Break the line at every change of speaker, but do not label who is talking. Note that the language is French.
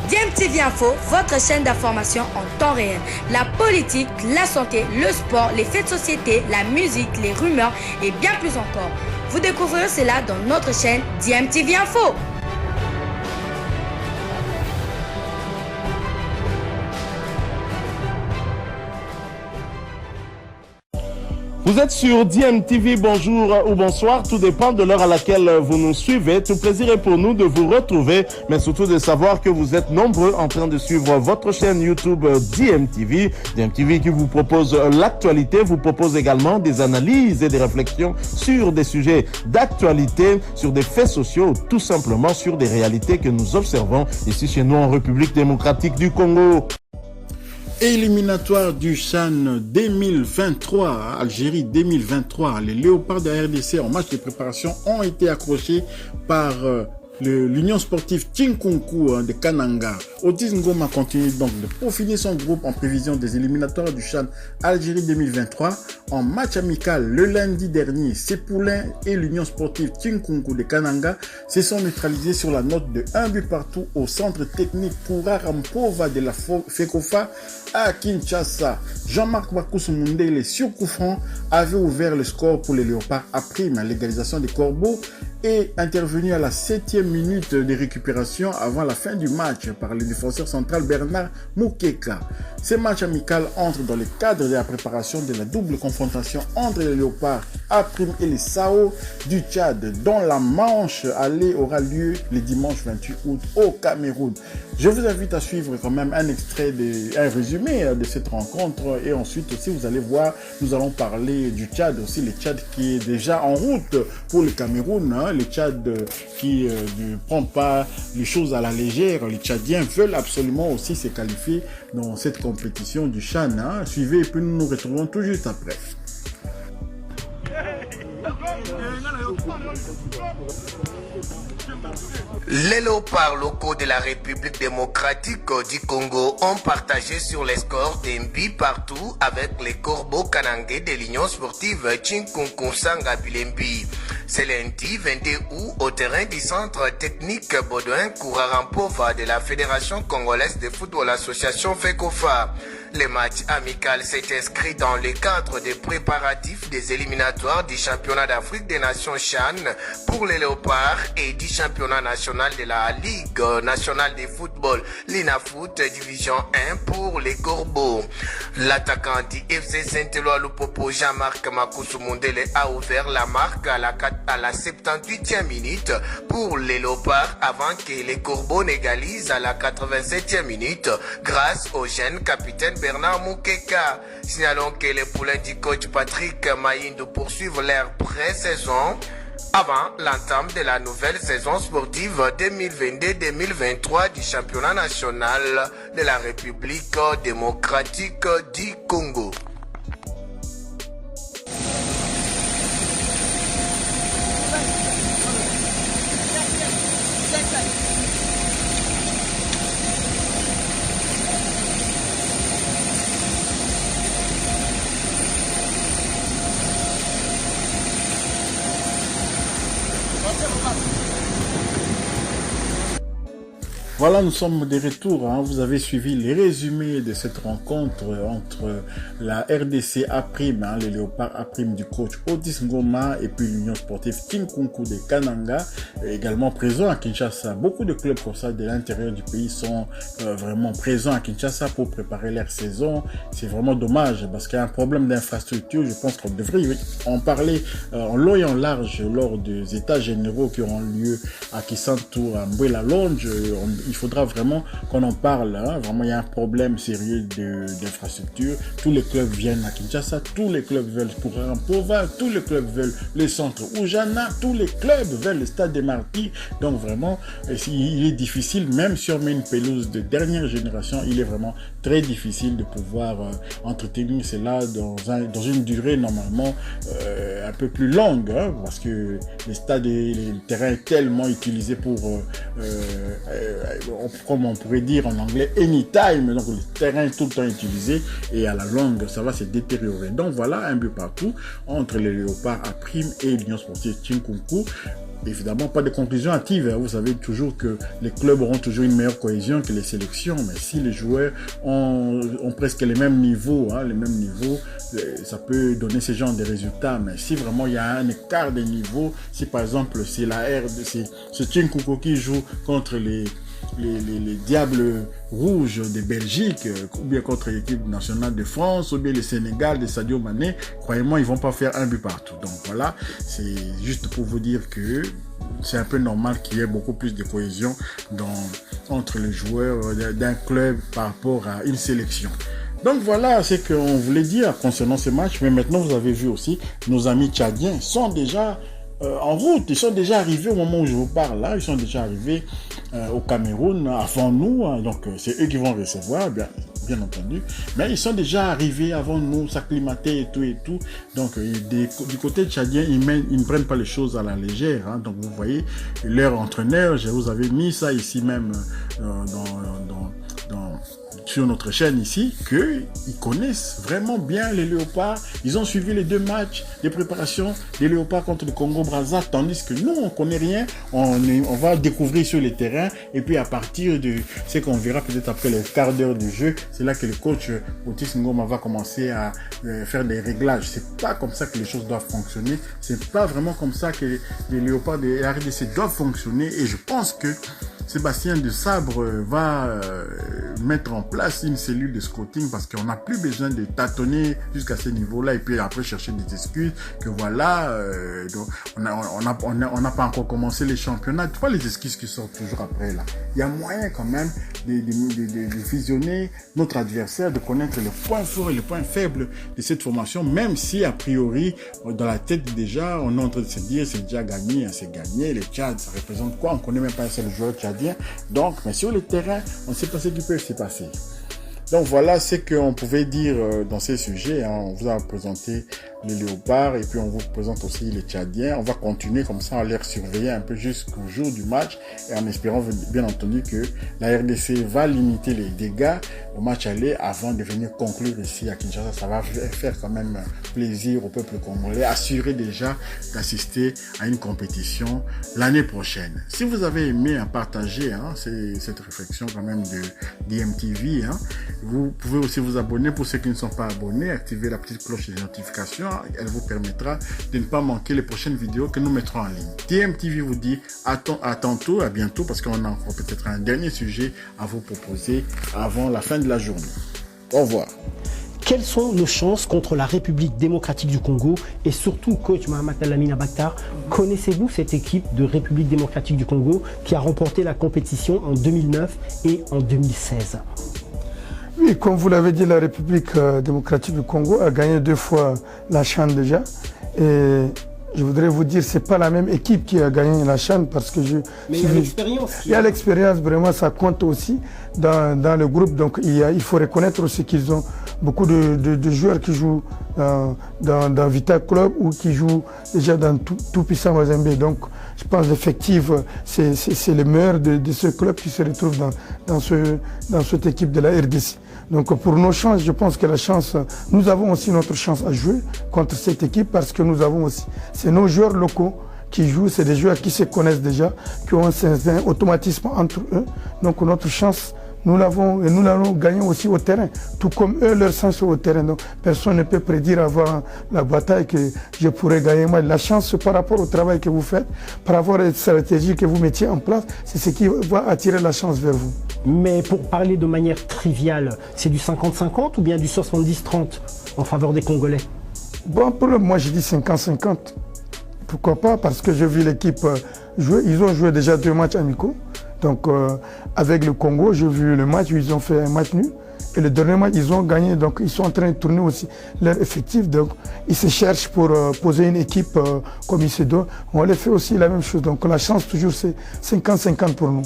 DMTV Info, votre chaîne d'information en temps réel. La politique, la santé, le sport, les faits de société, la musique, les rumeurs et bien plus encore. Vous découvrirez cela dans notre chaîne DMTV Info.
Vous êtes sur DMTV, bonjour ou bonsoir, tout dépend de l'heure à laquelle vous nous suivez. Tout plaisir est pour nous de vous retrouver, mais surtout de savoir que vous êtes nombreux en train de suivre votre chaîne YouTube DMTV. DMTV qui vous propose l'actualité, vous propose également des analyses et des réflexions sur des sujets d'actualité, sur des faits sociaux, tout simplement sur des réalités que nous observons ici chez nous en République démocratique du Congo.
Éliminatoire du CHAN 2023, Algérie 2023. Les Léopards de la RDC en match de préparation ont été accrochés par l'Union sportive Tinkunku de Kananga. Otis Ngoma continue donc de peaufiner son groupe en prévision des éliminatoires du CHAN Algérie 2023. En match amical le lundi dernier, Sepoulin et l'Union sportive Tinkunku de Kananga se sont neutralisés sur la note de 1 but partout au centre technique Koura Rampova de la FECOFA à Kinshasa. Jean-Marc Bakousou-Mundele sur coup franc avait ouvert le score pour les Léopards après l'égalisation des Corbeaux et intervenu à la 7e minute de récupération avant la fin du match par le défenseur central Bernard Moukeka. Ce match amical entre dans le cadre de la préparation de la double confrontation entre les Léopards A-Prime et les Sao du Tchad, dont la manche allée aura lieu le dimanche 28 août au Cameroun. Je vous invite à suivre quand même un résumé de cette rencontre et ensuite aussi vous allez voir, nous allons parler du Tchad aussi, le Tchad qui est déjà en route pour le Cameroun, le Tchad qui ne prend pas les choses à la légère. Les Tchadiens veulent absolument aussi se qualifier dans cette compétition du CHAN. Suivez et puis nous nous retrouvons tout juste après.
Les léopards locaux de la République démocratique du Congo ont partagé sur les scores d'un but partout avec les Corbeaux Kanangais de l'Union sportive Tinkunku Sanga Bilembi. C'est lundi 22 août au terrain du centre technique Baudouin Koura-Rampova de la Fédération congolaise de football association FECOFA. Le match amical s'est inscrit dans le cadre des préparatifs des éliminatoires du championnat d'Afrique des Nations CHAN pour les Léopards et du championnat national de la Ligue nationale de football l'INAFOOT division 1 pour les Corbeaux. L'attaquant du FC Saint-Éloi Lupopo Jean-Marc Bakousou-Mundele a ouvert la marque à la 78e minute pour les Léopards avant que les Corbeaux n'égalisent à la 87e minute grâce au jeune capitaine Bernard Moukeka. Signalons que les poulains du coach Patrick Maïndou poursuivent leur pré-saison avant l'entame de la nouvelle saison sportive 2022-2023 du championnat national de la République démocratique du Congo.
Voilà, nous sommes de retour. Vous avez suivi les résumés de cette rencontre entre la RDC A-Prime, les Léopards A-Prime du coach Otis Ngoma et puis l'Union sportive Tinkunku de Kananga, également présent à Kinshasa. Beaucoup de clubs comme ça de l'intérieur du pays sont vraiment présents à Kinshasa pour préparer leur saison. C'est vraiment dommage parce qu'il y a un problème d'infrastructure. Je pense qu'on devrait en parler en long et en large lors des états généraux qui auront lieu à Kisantu, à Mbouela Longe. Il faudra vraiment qu'on en parle. Vraiment, il y a un problème sérieux d'infrastructure. Tous les clubs viennent à Kinshasa. Tous les clubs veulent pour Rampova. Tous les clubs veulent le centre Oujana. Tous les clubs veulent le stade des Martyrs. Donc vraiment, il est difficile, même si on met une pelouse de dernière génération, il est vraiment très difficile de pouvoir entretenir cela dans une durée normalement un peu plus longue. Parce que le stade et le terrain est tellement utilisé pour comme on pourrait dire en anglais anytime, donc le terrain est tout le temps utilisé et à la longue ça va se détériorer. Donc voilà, un but partout entre les Léopards A-Prime et l'Union sportive Tinkunku. évidemment, pas de conclusion hâtive. Vous savez toujours que les clubs auront toujours une meilleure cohésion que les sélections. Mais si les joueurs ont presque les mêmes niveaux, ça peut donner ce genre de résultats. Mais si vraiment il y a un écart de niveau, si par exemple c'est ce Tchinkoukou qui joue contre les Diables Rouges de Belgique, ou bien contre l'équipe nationale de France, ou bien le Sénégal de Sadio Mané, croyez-moi, ils vont pas faire un but partout. Donc voilà, c'est juste pour vous dire que c'est un peu normal qu'il y ait beaucoup plus de cohésion entre les joueurs d'un club par rapport à une sélection. Donc voilà ce qu'on voulait dire concernant ce match. Mais maintenant, vous avez vu aussi, nos amis tchadiens sont déjà en route. Ils sont déjà arrivés au moment où je vous parle là. Ils sont déjà arrivés au Cameroun avant nous. Donc c'est eux qui vont recevoir, bien entendu. Mais ils sont déjà arrivés avant nous, s'acclimater et tout. Donc du côté tchadien, ils ne prennent pas les choses à la légère. Donc vous voyez, leur entraîneur, je vous avais mis ça ici même sur notre chaîne ici, qu'ils connaissent vraiment bien les Léopards. Ils ont suivi les 2 matchs de préparation des Léopards contre le Congo-Brazza, tandis que nous, on connaît rien. On va découvrir sur les terrains, et puis à partir de ce qu'on verra peut-être après les quarts d'heure du jeu, c'est là que le coach Otis Ngoma va commencer à faire des réglages. C'est pas comme ça que les choses doivent fonctionner. C'est pas vraiment comme ça que les Léopards de RDC doivent fonctionner, et je pense que Sébastien de Sabre va mettre en place une cellule de scouting, parce qu'on n'a plus besoin de tâtonner jusqu'à ce niveau-là et puis après chercher des excuses que voilà, donc on n'a pas encore commencé les championnats. Tu vois les excuses qui sortent toujours après là. Il y a moyen quand même de visionner notre adversaire, de connaître les points forts et les points faibles de cette formation, même si a priori dans la tête déjà on est en train de se dire c'est déjà gagné, c'est gagné. Les Tchad, ça représente quoi? On connaît même pas un seul joueur tchadien. Donc, mais sur le terrain, on ne sait pas ce qui peut se passer. Donc voilà ce qu'on pouvait dire dans ces sujets. On vous a présenté les Léopards et puis on vous présente aussi les Tchadiens. On va continuer comme ça, à les surveiller un peu jusqu'au jour du match, et en espérant bien entendu que la RDC va limiter les dégâts au match aller avant de venir conclure ici à Kinshasa. Ça va faire quand même plaisir au peuple congolais, assurer déjà d'assister à une compétition l'année prochaine. Si vous avez aimé partager cette réflexion quand même de DMTV, vous pouvez aussi vous abonner pour ceux qui ne sont pas abonnés, activer la petite cloche de notification. Elle vous permettra de ne pas manquer les prochaines vidéos que nous mettrons en ligne. DMTV vous dit à tantôt, à bientôt, parce qu'on a encore peut-être un dernier sujet à vous proposer avant la fin de la journée. Au revoir.
Quelles sont nos chances contre la République démocratique du Congo? Et surtout, coach Mohamed Lamine Abakhtar, connaissez-vous cette équipe de République démocratique du Congo qui a remporté la compétition en 2009 et en 2016?
Oui, comme vous l'avez dit, la République démocratique du Congo a gagné 2 fois la CHAN déjà. Et je voudrais vous dire, c'est pas la même équipe qui a gagné la CHAN, parce que
Mais il y a l'expérience.
Il y a l'expérience, vraiment, ça compte aussi dans le groupe. Donc il faut reconnaître aussi qu'ils ont beaucoup de joueurs qui jouent dans Vita Club ou qui jouent déjà dans tout puissant Mazembe. Donc je pense l'effectif, c'est le meilleur de ce club qui se retrouve dans cette équipe de la RDC. Donc pour nos chances, je pense que la chance, nous avons aussi notre chance à jouer contre cette équipe, parce que nous avons aussi, c'est nos joueurs locaux qui jouent, c'est des joueurs qui se connaissent déjà, qui ont un automatisme entre eux. Donc notre chance, nous l'avons gagné aussi au terrain, tout comme eux, leur chance au terrain. Donc personne ne peut prédire avant la bataille que je pourrais gagner. Moi, la chance, c'est par rapport au travail que vous faites, par rapport à la stratégie que vous mettiez en place, c'est ce qui va attirer la chance vers vous.
Mais pour parler de manière triviale, c'est du 50-50 ou bien du 70-30 en faveur des Congolais?
Bon, pour moi, je dis 50-50. Pourquoi pas? Parce que j'ai vu l'équipe jouer. Ils ont joué déjà 2 matchs amicaux. Donc, avec le Congo, j'ai vu le match où ils ont fait un match nul. Et le dernier match, ils ont gagné. Donc, ils sont en train de tourner aussi leur effectif. Donc, ils se cherchent pour poser une équipe comme il se doit. On les fait aussi la même chose. Donc, la chance, toujours, c'est 50-50 pour nous.